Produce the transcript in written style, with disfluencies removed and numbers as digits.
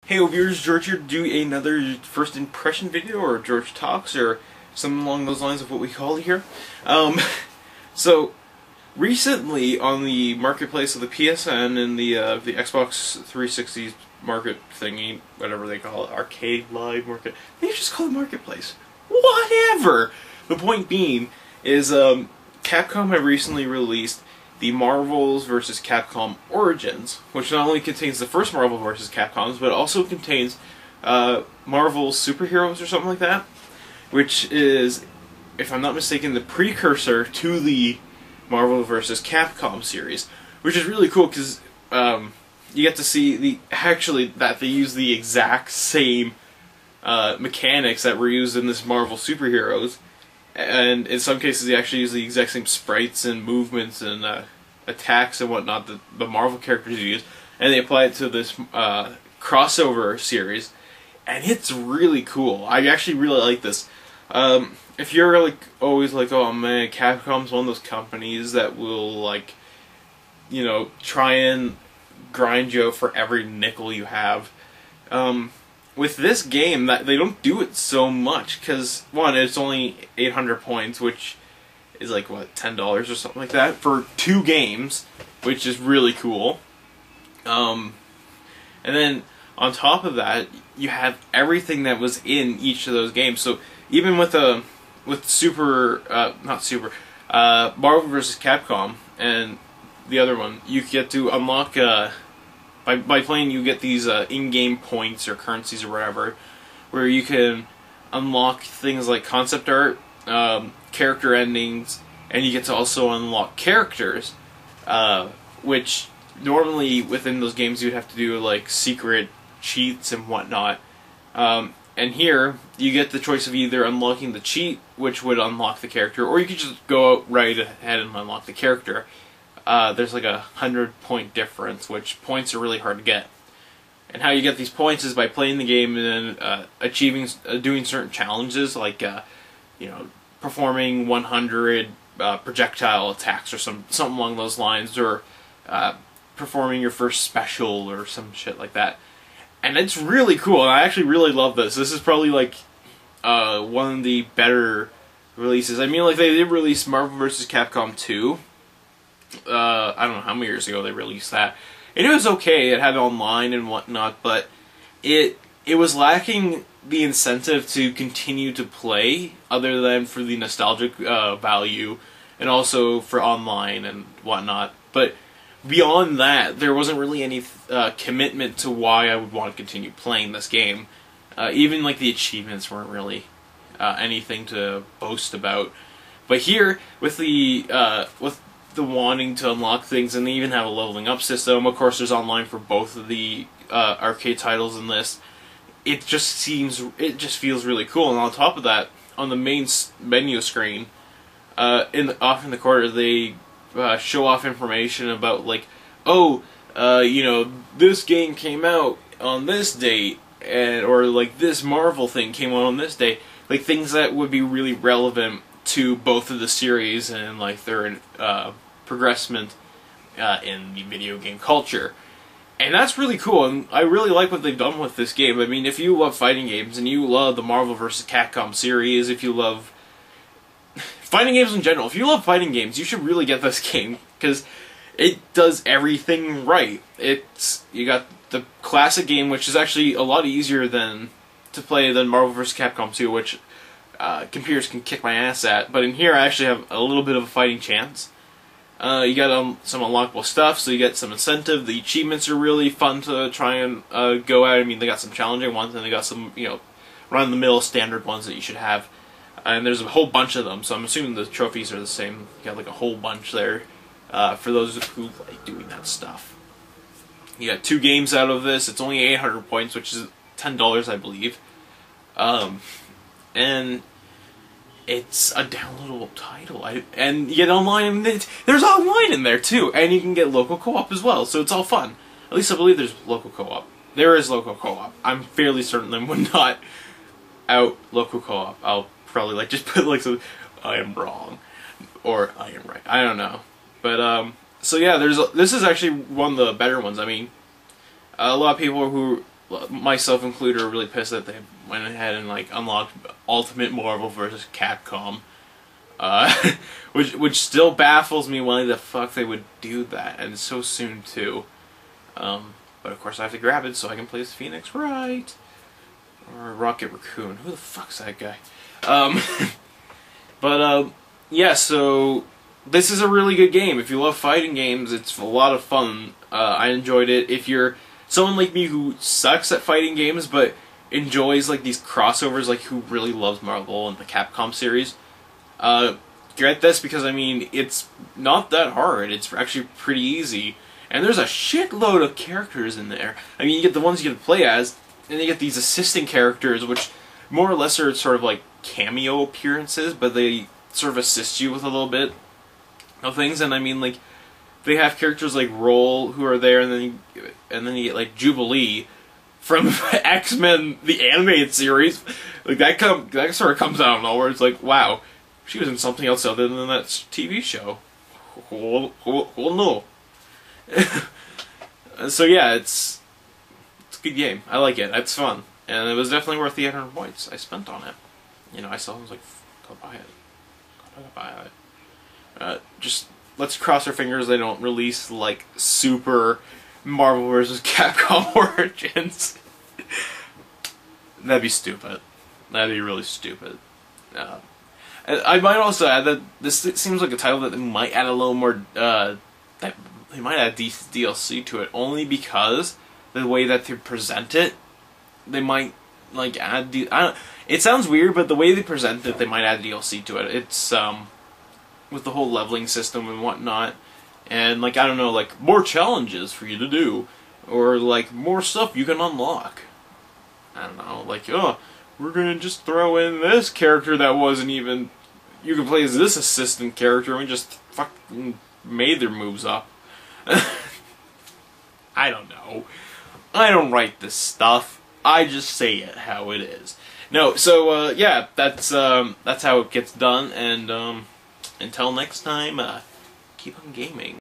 Hey viewers, George here to do another first impression video, or George Talks, or something along those lines of what we call it here. So, recently on the marketplace of the PSN and the Xbox 360 market thingy, whatever they call it, arcade live market, they just call it marketplace. Whatever! The point being is, Capcom have recently released the Marvel vs. Capcom Origins, which not only contains the first Marvel vs. Capcoms, but also contains Marvel Superheroes or something like that, which is, if I'm not mistaken, the precursor to the Marvel vs. Capcom series, which is really cool because you get to see that they use the exact same mechanics that were used in this Marvel Superheroes. And in some cases, they actually use the exact same sprites and movements and attacks and whatnot that the Marvel characters use, and they apply it to this crossover series, and it's really cool. I actually really like this. If you're like always like, oh man, Capcom's one of those companies that will, like, you know, try and grind you out for every nickel you have. With this game, that they don't do it so much, because one, it's only 800 points, which is like, what, $10 or something like that for 2 games, which is really cool. And then on top of that, you have everything that was in each of those games. So even with Marvel vs. Capcom and the other one, you get to unlock by playing, you get these in-game points or currencies or whatever, where you can unlock things like concept art, character endings, and you get to also unlock characters, which normally within those games you'd have to do like secret cheats and whatnot. And here you get the choice of either unlocking the cheat, which would unlock the character, or you could just go out right ahead and unlock the character. There's like a 100-point difference, which points are really hard to get. And how you get these points is by playing the game and then doing certain challenges, like you know, performing 100 projectile attacks or something along those lines, or performing your first special or some shit like that. And it's really cool, and I actually really love this. This is probably like one of the better releases. I mean, like, they did release Marvel vs. Capcom 2. I don't know how many years ago they released that. And it was okay, it had online and whatnot, but it was lacking the incentive to continue to play, other than for the nostalgic value, and also for online and whatnot. But beyond that, there wasn't really any commitment to why I would want to continue playing this game. Even like the achievements weren't really anything to boast about. But here, with the wanting to unlock things, and they even have a leveling up system. Of course, there's online for both of the arcade titles in this. It just feels really cool. And on top of that, on the main menu screen, off in the corner, they show off information about, like, oh, you know, this game came out on this date, or like this Marvel thing came out on this day, like things that would be really relevant to both of the series and like their progressment in the video game culture. And that's really cool, and I really like what they've done with this game. I mean, if you love fighting games, and you love the Marvel vs. Capcom series, if you love fighting games in general, if you love fighting games, you should really get this game, because it does everything right. You got the classic game, which is actually a lot easier to play than Marvel vs. Capcom 2, which computers can kick my ass at, but in here I actually have a little bit of a fighting chance. You got some unlockable stuff, so you get some incentive. The achievements are really fun to try and go at. I mean, they got some challenging ones, and they got some, you know, run-of-the-mill standard ones that you should have. And there's a whole bunch of them, so I'm assuming the trophies are the same. You got like a whole bunch there for those who like doing that stuff. You got 2 games out of this. It's only 800 points, which is $10, I believe. And it's a downloadable title, and you get online, and there's online in there too, and you can get local co-op as well, so it's all fun. At least I believe there's local co-op. There is local co-op. I'm fairly certain they would not out local co-op. I'll probably like just put like some, I am wrong, or I am right. I don't know. But so yeah, this is actually one of the better ones. I mean, a lot of people who myself included, are really pissed that they went ahead and like unlocked Ultimate Marvel vs. Capcom, which still baffles me why the fuck they would do that, and so soon too. But of course I have to grab it so I can play as Phoenix Wright or Rocket Raccoon. Who the fuck's that guy? Yeah. So this is a really good game. If you love fighting games, it's a lot of fun. I enjoyed it. If you're someone like me who sucks at fighting games but enjoys like these crossovers, like who really loves Marvel and the Capcom series, get this, because I mean it's not that hard. It's actually pretty easy, and there's a shitload of characters in there. I mean, you get the ones you get to play as, and you get these assisting characters, which more or less are sort of like cameo appearances, but they sort of assist you with a little bit of things. And I mean, like, they have characters like Roll who are there, and then you get like Jubilee from X-Men the animated series. Like that sort of comes out of nowhere. It's like, wow, she was in something else other than that TV show. Well, no. So yeah, it's a good game. I like it. It's fun, and it was definitely worth the 800 points I spent on it. You know, I saw it, I was like, gotta buy it. Gotta buy it. Just let's cross our fingers they don't release like Super Marvel vs. Capcom Origins. That'd be stupid. That'd be really stupid. I might also add that this seems like a title that they might add a little more. That they might add DLC to it, only because the way that they present it, they might like add. It sounds weird, but the way they present it, they might add DLC to it. It's with the whole leveling system and whatnot, and like I don't know, like more challenges for you to do, or like more stuff you can unlock. I don't know, like, oh, we're gonna just throw in this character that wasn't even. You can play as this assistant character, and we just fucking made their moves up. I don't know. I don't write this stuff. I just say it how it is. No, so yeah, that's how it gets done. And until next time, keep on gaming.